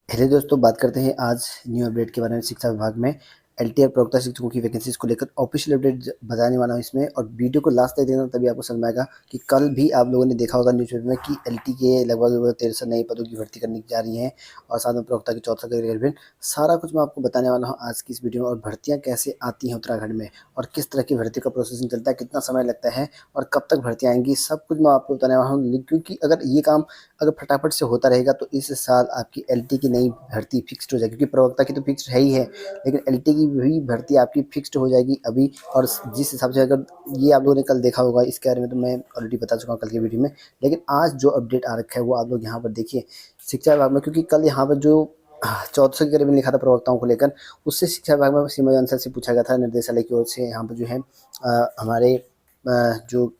Hello दोस्तों, बात करते हैं आज न्यू अपडेट के बारे में। शिक्षा विभाग में एलटीआर प्रवक्ता शिक्षकों की वैकेंसीज को लेकर ऑफिशियल अपडेट बताने वाला हूं इसमें, और वीडियो को लास्ट तक देखना तभी आपको समझ में आएगा कि कल भी आप लोगों ने देखा होगा न्यूज़पेपर में कि एलटी के लगभग 1300 नए पदों की भर्ती करने जा रही हैं, और साथ में प्रवक्ता की 1400 का ग्रेड। सारा कुछ मैं आपको बताने वाला हूँ आज की इस वीडियो में, और भर्तियाँ कैसे आती हैं उत्तराखंड में, और किस तरह की भर्ती का प्रोसेसिंग चलता है, कितना समय लगता है, और कब तक भर्ती आएंगी, सब कुछ मैं आपको बताने वाला हूँ। क्योंकि अगर ये काम अगर फटाफट से होता रहेगा तो इस साल आपकी एलटी की नई भर्ती फिक्स्ड हो जाएगी, क्योंकि प्रवक्ता की तो फिक्स्ड है ही है, लेकिन एलटी की भी भर्ती आपकी फिक्स्ड हो जाएगी अभी। और जिस हिसाब से, अगर ये आप लोगों ने कल देखा होगा, इसके बारे में तो मैं ऑलरेडी बता चुका हूँ कल की वीडियो में, लेकिन आज जो अपडेट आ रखा है वो आप लोग यहाँ पर देखिए शिक्षा विभाग में। क्योंकि कल यहाँ पर जो 1400 के करीब लिखा था प्रवक्ताओं को लेकर, उससे शिक्षा विभाग में सीमा आंसर से पूछा गया था निर्देशालय की ओर से। यहाँ पर जो है हमारे जो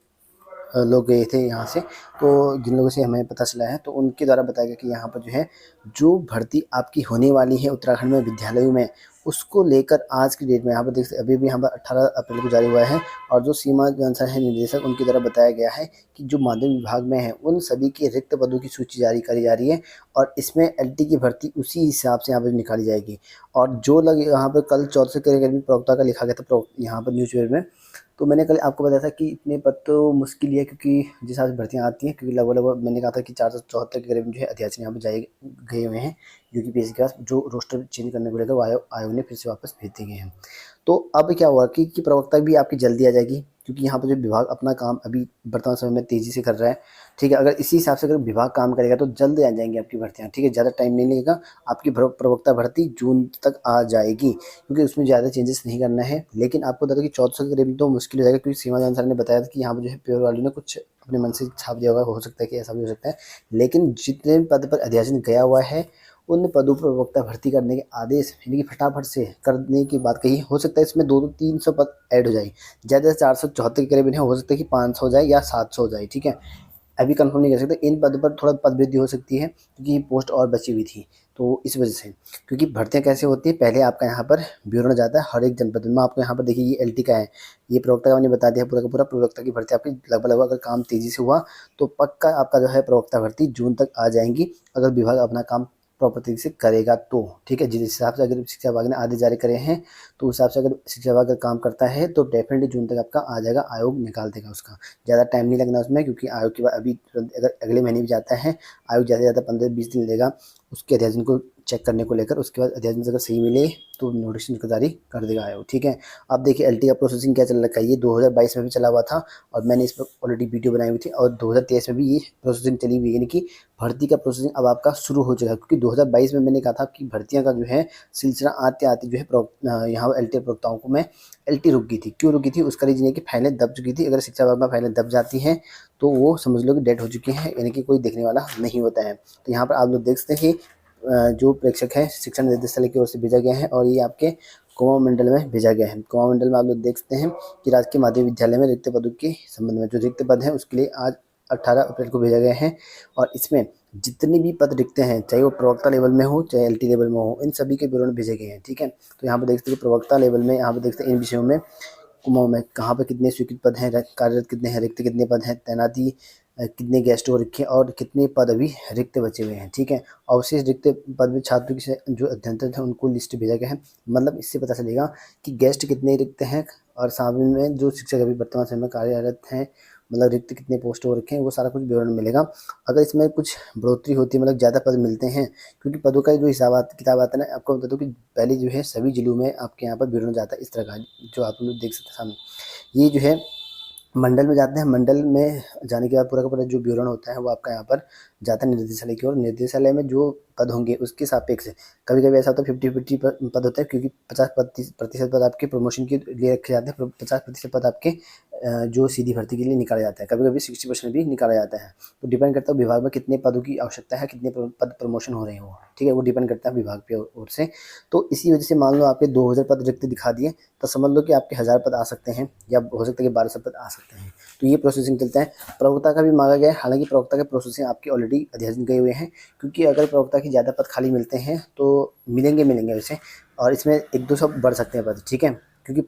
लोग गए थे यहाँ से, तो जिन लोगों से हमें पता चला है तो उनके द्वारा बताया गया कि यहाँ पर जो है जो भर्ती आपकी होने वाली है उत्तराखंड में विद्यालयों में, उसको लेकर आज की डेट में यहाँ पर देख सकते अभी भी यहाँ पर 18 अप्रैल को जारी हुआ है। और जो सीमा जो आंसर है निदेशक, उनके द्वारा बताया गया है कि जो माध्यमिक विभाग में है उन सभी के रिक्त पदों की सूची जारी करी जा रही है, और इसमें एलटी की भर्ती उसी हिसाब से यहाँ पर निकाली जाएगी। और जो लोग यहाँ पर कल 1400 के करीब प्रवक्ता का लिखा गया था यहाँ पर न्यूज़पेपर में, तो मैंने कल आपको बताया था कि इतने पद तो मुश्किल ही है, क्योंकि जिस हिसाब से भर्तियाँ आती हैं, क्योंकि लगभग मैंने कहा था कि 474 के करीब जो है अध्यादेश यहाँ पर गए हुए हैं यूपीपीएससी के पास, जो रोस्टर चेंज करने को लेकर आयोग ने फिर से वापस भेज दिए गए हैं। तो अब क्या हुआ कि प्रवक्ता भी आपकी जल्दी आ जाएगी, क्योंकि यहाँ पर जो विभाग अपना काम अभी वर्तमान समय में तेज़ी से कर रहा है। ठीक है, अगर इसी हिसाब से अगर विभाग काम करेगा तो जल्द आ जाएंगी आपकी भर्तियाँ। ठीक है, ज़्यादा टाइम नहीं लगेगा, आपकी प्रवक्ता भर्ती जून तक आ जाएगी, क्योंकि उसमें ज़्यादा चेंजेस नहीं करना है। लेकिन आपको बता दें कि 1400 के करीब तो मुश्किल हो जाएगा, क्योंकि सीमा जान सर ने बताया था कि यहाँ पर जो है प्योर वालों ने कुछ अपने मन से छाप दिया होगा, हो सकता है कि ऐसा भी हो सकता है। लेकिन जितने पद पर अध्यादेश गया हुआ है उन पदों पर प्रवक्ता भर्ती करने के आदेश यानी कि फटाफट से करने की बात कही। हो सकता है इसमें 200-300 पद ऐड हो जाए, ज़्यादा से 474 के करीब है, हो सकता है कि 500 हो जाए या 700 हो जाए। ठीक है, अभी कंफर्म नहीं कर सकते। इन पद पर थोड़ा पद वृद्धि हो सकती है, क्योंकि पोस्ट और बची हुई थी, तो इस वजह से। क्योंकि भर्तियाँ कैसे होती है, पहले आपका यहाँ पर विवरण जाता है हर एक जनपद में। आपको यहाँ पर देखिए ये एलटी का है, ये प्रवक्ता का मैंने बता दिया पूरा का पूरा। प्रवक्ता की भर्ती आपकी लगभग अगर काम तेज़ी से हुआ तो पक्का आपका जो है प्रवक्ता भर्ती जून तक आ जाएंगी, अगर विभाग अपना काम प्रॉपर तरीके से करेगा तो। ठीक है, जिस हिसाब से अगर शिक्षा विभाग ने आदेश जारी करे हैं, तो उस हिसाब से अगर शिक्षा विभाग अगर काम करता है तो डेफिनेटली जून तक आपका आ जाएगा, आयोग निकाल देगा उसका। ज़्यादा टाइम नहीं लगना उसमें, क्योंकि आयोग के बाद अभी तुरंत अगर अगले महीने भी जाता है, आयोग ज़्यादा से ज़्यादा 15-20 दिन लेगा उसके अध्यादेश को चेक करने को लेकर। उसके बाद अध्यादेश अगर सही मिले तो नोटिफिकेशन जारी कर देगा आयोग। ठीक है, अब देखिए एलटी का प्रोसेसिंग क्या चल रखा है। ये 2022 में भी चला हुआ था, और मैंने इस पर ऑलरेडी वीडियो बनाई हुई थी, और 2023 में भी ये प्रोसेसिंग चली हुई है, यानी कि भर्ती का प्रोसेसिंग अब आपका शुरू हो जाएगा। क्योंकि 2022 में मैंने कहा था कि भर्तियां का जो है सिलसिला आते आते जो है यहाँ एलटी प्रवक्ताओं को में एलटी रुक गई थी। क्यों रुकी थी, उसका रीजन है कि फाइलें दब चुकी थी। अगर शिक्षा विभाग में फाइलें दब जाती हैं तो वो समझ लो कि डेड हो चुकी हैं, यानी कि कोई देखने वाला नहीं होता है। तो यहाँ पर आप लोग देख सकते हैं कि जो प्रेक्षक है शिक्षा निर्देशालय की ओर से भेजा गया है, और ये आपके कुमाऊं मंडल में भेजा गया है। कुमाऊं मंडल में आप लोग देख सकते हैं कि राजकीय माध्यमिक विद्यालय में रिक्त पदों के संबंध में, जो रिक्त पद हैं उसके लिए आज 18 अप्रैल को भेजा गया है। और इसमें जितने भी पद रिक्त हैं, चाहे वो प्रवक्ता लेवल में हो चाहे एलटी लेवल में हो, इन सभी के विवरण भेजे गए हैं। ठीक है, तो यहाँ पर देख सकते हैं प्रवक्ता लेवल में, यहाँ पर देखते हैं इन विषयों में कुमाऊं में कहाँ पर कितने स्वीकृत पद हैं, कार्यरत कितने हैं, रिक्त कितने पद हैं, तैनाती कितने गेस्ट हो रखे हैं, और कितने पद अभी रिक्त बचे हुए हैं। ठीक है, अवशेष रिक्त पद में छात्रों की जो अध्ययनरत हैं उनको लिस्ट भेजा गया है। मतलब इससे पता चलेगा कि गेस्ट कितने रिक्त हैं, और सामने में जो शिक्षक अभी वर्तमान समय में कार्यरत हैं, मतलब रिक्त कितने पोस्ट हो रखे हैं, वो सारा कुछ विवरण मिलेगा। अगर इसमें कुछ बढ़ोतरी होती है, मतलब ज़्यादा पद मिलते हैं, क्योंकि पदों का जो हिसाब किताब आता है ना, आपको बता दूँ कि पहले जो है सभी जिलों में आपके यहाँ पर विवरण जाता है इस तरह का, जो आप लोग देख सकते हैं सामने। ये जो है मंडल में जाते हैं, मंडल में जाने के बाद पूरा का पूरा जो विवरण होता है वो आपका यहाँ पर जाता है निर्देशालय की ओर। निर्देशालय में जो पद होंगे उसके सापेक्ष कभी कभी ऐसा होता है 50-50 पद होता है, क्योंकि 50% पद आपके प्रमोशन के लिए रखे जाते हैं, 50% पद आपके जो सीधी भर्ती के लिए निकाला जाता है। कभी कभी 60% भी निकाला जाता है। तो डिपेंड करता है विभाग में कितने पदों की आवश्यकता है, कितने पद प्रमोशन हो रहे हैं वो। ठीक है, वो डिपेंड करता है विभाग की ओर से। तो इसी वजह से मान लो आपके 2000 पद रिक्त दिखा दिए, तो समझ लो कि आपके 1000 पद आ सकते हैं, या हो सकता है कि 1200 पद आ सकते हैं। तो ये प्रोसेसिंग चलता है। प्रवक्ता का भी मांगा गया है, हालांकि प्रवक्ता के प्रोसेसिंग आपके ऑलरेडी अध्ययन गए हुए हैं, क्योंकि अगर प्रवक्ता की ज़्यादा पद खाली मिलते हैं तो मिलेंगे वैसे, और इसमें 1-2 बढ़ सकते हैं पद। ठीक है, क्योंकि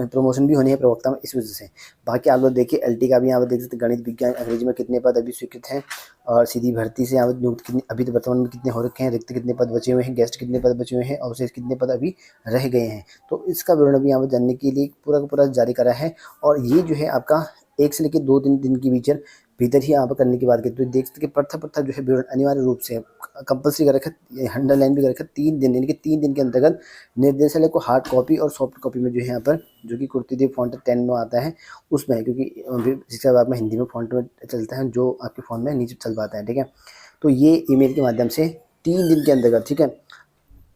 प्रमोशन भी होनी है प्रवक्ता में, इस वजह से। बाकी आप लोग देखिए एलटी का भी यहाँ पर देख सकते हैं, गणित विज्ञान अंग्रेजी में कितने पद अभी स्वीकृत हैं, और सीधी भर्ती से यहाँ पर नियुक्त कितने अभी तो वर्तमान में कितने हो रखे हैं, रिक्त कितने पद बचे हुए हैं, गेस्ट कितने पद बचे हुए हैं, और शेष कितने पद अभी रह गए हैं। तो इसका विवरण भी यहाँ पर जानने के लिए पूरा का पूरा जारी करा है। और ये जो है आपका 1 से लेकर 2-3 दिन के भीतर ही यहाँ पर करने की बात करें तो देख सकते हैं पढ़ता जो है विवरण अनिवार्य रूप से कंपल्सरी कर रखा है, अंडरलाइन भी कर रखा है। 3 दिन यानी कि 3 दिन के अंतर्गत निर्देशालय को हार्ड कॉपी और सॉफ्ट कॉपी में जो है यहाँ पर, जो कि कुर्तीदेव फॉन्ट 10 में आता है उसमें है, क्योंकि शिक्षा विभाग में हिंदी में फॉन्ट में चलता है जो आपके फ़ोन में नीचे चल पाता है, ठीक है। तो ये ईमेल के माध्यम से 3 दिन के अंतर्गत, ठीक है।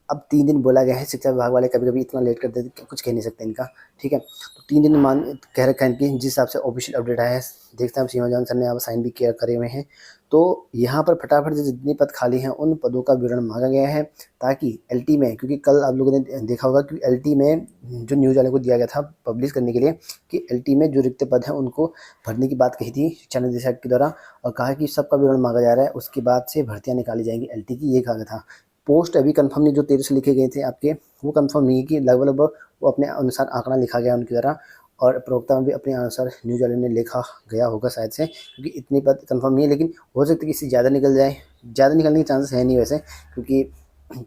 अब 3 दिन बोला गया है, शिक्षा विभाग वाले कभी-कभी इतना लेट कर देते हैं, कुछ कह नहीं सकते इनका, ठीक है। तो 3 दिन मान कह रखा है कि जिस हिसाब से ऑफिशियल अपडेट आया है, देखते हैं सीमा जान सर ने यहाँ पर साइन भी किया करे हुए हैं। तो यहाँ पर फटाफट से जितने पद खाली हैं उन पदों का विवरण मांगा गया है, ताकि एलटी में, क्योंकि कल आप लोगों ने देखा होगा कि एलटी में जो न्यूज़ वाले को दिया गया था पब्लिश करने के लिए कि एलटी में जो रिक्त पद हैं उनको भरने की बात कही थी शिक्षा निदेशक के द्वारा, और कहा कि सबका विवरण मांगा जा रहा है, उसके बाद से भर्तियाँ निकाली जाएंगी एलटी की, ये कहा गया था। पोस्ट अभी कंफर्म नहीं, जो 13 से लिखे गए थे आपके, वो कंफर्म नहीं है कि लगभग वो अपने अनुसार आंकड़ा लिखा गया उनकी द्वारा, और प्रवक्ता में भी अपने अनुसार न्यूज़ वाले ने लिखा गया होगा शायद से, क्योंकि इतनी पद कंफर्म नहीं है। लेकिन हो सकता है कि इससे ज़्यादा निकल जाए, ज़्यादा निकलने के चांसेस है नहीं वैसे, क्योंकि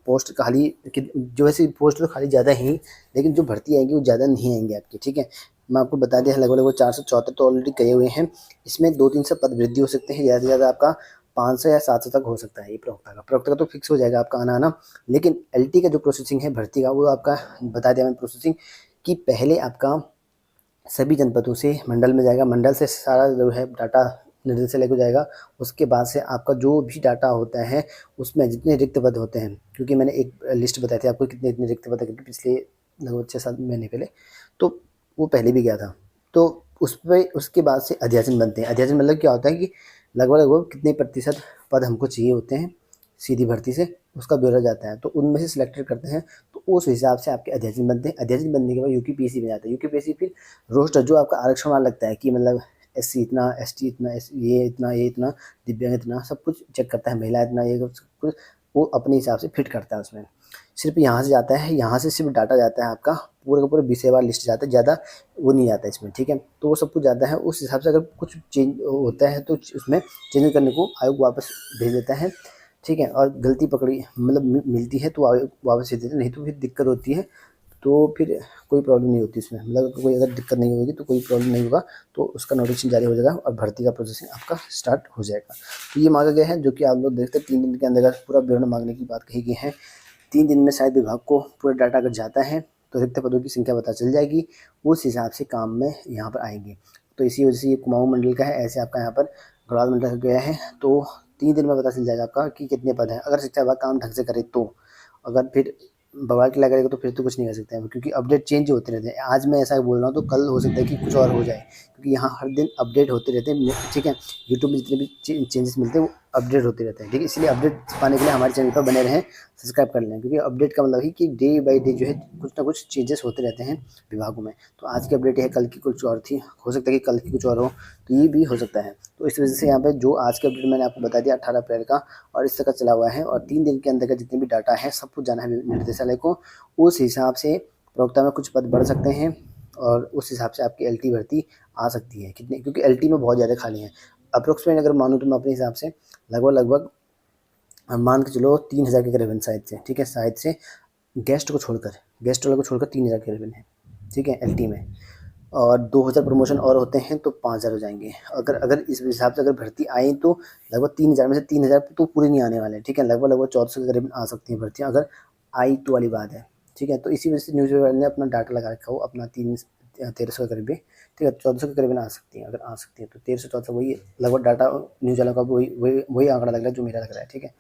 पोस्ट खाली जो वैसे पोस्ट तो खाली ज़्यादा ही, लेकिन जो भर्ती आएंगी वो ज़्यादा नहीं आएंगी आपकी, ठीक है। मैं आपको बता दिया है लगभग 474 तो ऑलरेडी गए हुए हैं, इसमें 2-3 से पद वृद्धि हो सकते हैं, ज़्यादा से ज़्यादा आपका 500 या 700 तक हो सकता है। ये प्रवक्ता का तो फिक्स हो जाएगा आपका आना, लेकिन एलटी का जो प्रोसेसिंग है भर्ती का, वो आपका बता दिया मैंने प्रोसेसिंग कि पहले आपका सभी जनपदों से मंडल में जाएगा, मंडल से सारा जो है डाटा निर्देशालय को जाएगा, उसके बाद से आपका जो भी डाटा होता है उसमें जितने रिक्त पद होते हैं, क्योंकि मैंने एक लिस्ट बताई थी आपको कितने इतने रिक्त पद है, क्योंकि पिछले लगभग 6-7 महीने पहले तो वो पहले भी गया था। तो उस पर उसके बाद से अध्याचन बनते हैं। अध्याचन मतलब क्या होता है कि लगभग कितने प्रतिशत पद हमको चाहिए होते हैं सीधी भर्ती से, उसका ब्यौरा जाता है, तो उनमें से सिलेक्टेड करते हैं, तो उस हिसाब से आपके अध्याचन बनते हैं। अध्याचन बनने के बाद यूपीपीएससी में जाता है, यूपीपीएससी फिर रोस्टर जो आपका आरक्षण वाला लगता है कि मतलब एससी इतना, एसटी इतना, ये इतना, दिव्यांग इतना, सब कुछ चेक करता है, महिला इतना, ये सब कुछ वो अपने हिसाब से फिट करता है उसमें। सिर्फ यहाँ से जाता है, यहाँ से सिर्फ डाटा जाता है आपका, पूरा का पूरा विषयवार लिस्ट जाता है, ज़्यादा वो नहीं जाता है इसमें, ठीक है। तो वो सब कुछ जाता है, उस हिसाब से अगर कुछ चेंज होता है तो उसमें चेंज करने को आयोग वापस भेज देता है, ठीक है। और गलती पकड़ी मतलब मिलती है तो आयोग वापस भेज देते हैं, नहीं तो फिर दिक्कत होती है, तो फिर कोई प्रॉब्लम नहीं होती इसमें, मतलब कोई अगर दिक्कत नहीं होगी तो कोई प्रॉब्लम नहीं होगा, तो उसका नोटिफिकेशन जारी हो जाएगा और भर्ती का प्रोसेसिंग आपका स्टार्ट हो जाएगा। तो ये मांगा गया है, जो कि आप लोग देखते हैं 3 दिन के अंदर पूरा विवरण मांगने की बात कही गई है। 3 दिन में शायद विभाग को पूरा डाटा अगर जाता है तो रिक्त पदों की संख्या पता चल जाएगी, उस हिसाब से काम में यहाँ पर आएंगे। तो इसी वजह से ये कुमाऊं मंडल का है, ऐसे आपका यहाँ पर गढ़वाल मंडल का गया है, तो 3 दिन में पता चल जाएगा आपका कि कितने पद हैं, अगर शिक्षा विभाग काम ढंग से करे तो। अगर फिर बवाल किला करेगा तो फिर तो कुछ नहीं कर सकते हैं, क्योंकि अपडेट चेंज होते रहते हैं। आज मैं ऐसा बोल रहा हूँ तो कल हो सकता है कि कुछ और हो जाए, क्योंकि यहाँ हर दिन अपडेट होते रहते हैं, ठीक है। यूट्यूब में जितने भी चेंजेस मिलते हैं वो अपडेट होते रहते हैं, ठीक है। इसलिए अपडेट पाने के लिए हमारे चैनल पर बने रहें, सब्सक्राइब कर लें, क्योंकि अपडेट का मतलब ही कि डे बाई डे जो है कुछ ना कुछ चेंजेस होते रहते हैं विभागों में। तो आज की अपडेट है, कल की कुछ और थी, हो सकता है कि कल की कुछ और हो, तो ये भी हो सकता है। तो इस वजह से यहाँ पे जो आज की अपडेट मैंने आपको बता दिया 18 अप्रैल का, और इस तक चला हुआ है, और 3 दिन के अंदर का जितने भी डाटा है सब कुछ जाना है निर्देशालय को। उस हिसाब से प्रवक्ता में कुछ पद बढ़ सकते हैं, और उस हिसाब से आपकी एलटी भर्ती आ सकती है कितने, क्योंकि एलटी में बहुत ज़्यादा खाली हैं। अप्रोक्सीमेट अगर मानूँ तो मैं अपने हिसाब से लगभग मान के चलो 3000 के करीबन शायद से, ठीक है, शायद से गेस्ट वाले को छोड़कर 3000 के करीबन है, ठीक है, एलटी में। और 2000 प्रमोशन और होते हैं तो 5000 हो जाएंगे। अगर इस हिसाब से अगर भर्ती आई तो लगभग 3000 में से 3000 तो पूरे नहीं आने वाले हैं, ठीक है। लगभग 1400 के करीबन आ सकती हैं भर्तियाँ, अगर आई तो वाली बात है, ठीक है। तो इसी वजह से न्यूज़ वाले ने अपना डाटा लगा रखा हो अपना 1300 के करीब, ठीक है, 1400 के करीबन आ सकती हैं, अगर आ सकती है तो 1300-1400 वही लगभग डाटा न्यूज़ वालों का वही आंकड़ा लग रहा है जो मेरा लग रहा है, ठीक है।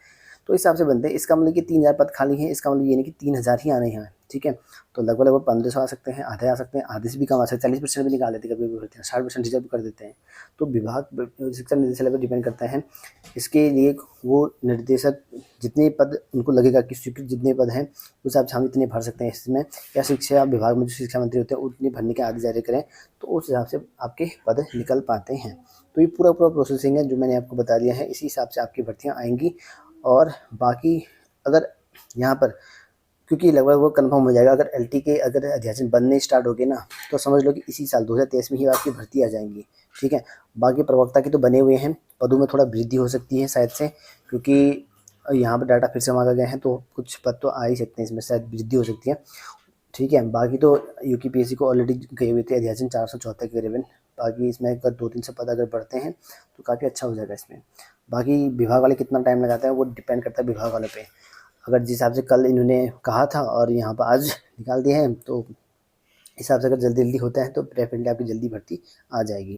तो इस हिसाब से बनते हैं। इसका मतलब कि 3000 पद खाली हैं, इसका मतलब ये नहीं कि 3000 ही आने हैं, ठीक है। तो लगभग 1500 आ सकते हैं, आधे आ सकते हैं, आधे से भी कम आ सकते हैं, 40% भी निकाल देते हैं, कभी भर्ती 60% रिजर्व कर देते हैं। तो विभाग शिक्षा निदेशालय पर डिपेंड करता है। इसके लिए वो निर्देशक जितने पद उनको लगेगा कि स्वीकृत जितने पद हैं उस हिसाब से हम इतने भर सकते हैं इसमें, या शिक्षा विभाग में जो शिक्षा मंत्री होते हैं उतनी भरने के आदेश जारी करें, तो उस हिसाब से आपके पद निकल पाते हैं। तो ये पूरा प्रोसेसिंग है जो मैंने आपको बता दिया है, इसी हिसाब से आपकी भर्तियाँ आएंगी। और बाकी अगर यहाँ पर क्योंकि लगभग वो कंफर्म हो जाएगा। अगर एलटी के अगर अध्यासन बनने स्टार्ट हो गए ना, तो समझ लो कि इसी साल 2023 में ही आपकी भर्ती आ जाएंगी। ठीक है, बाकी प्रवक्ता के तो बने हुए हैं, पदों में थोड़ा वृद्धि हो सकती है शायद से, क्योंकि यहाँ पर डाटा फिर से मांगा गया है, तो कुछ पद तो आ ही सकते हैं, इसमें शायद वृद्धि हो सकती है। ठीक है, बाकी तो यूपीपीएससी को ऑलरेडी गए हुए थे अध्यासन 474 के करीबन। बाकी इसमें अगर 2-3 से पद अगर बढ़ते हैं तो काफ़ी अच्छा हो जाएगा इसमें। बाकी विभाग वाले कितना टाइम लगाते हैं वो डिपेंड करता है विभाग वालों पे। अगर जिस हिसाब से कल इन्होंने कहा था और यहाँ पर आज निकाल दिए हैं, तो हिसाब से अगर जल्दी जल्दी होता है तो डेफिनेटली आपकी जल्दी भर्ती आ जाएगी।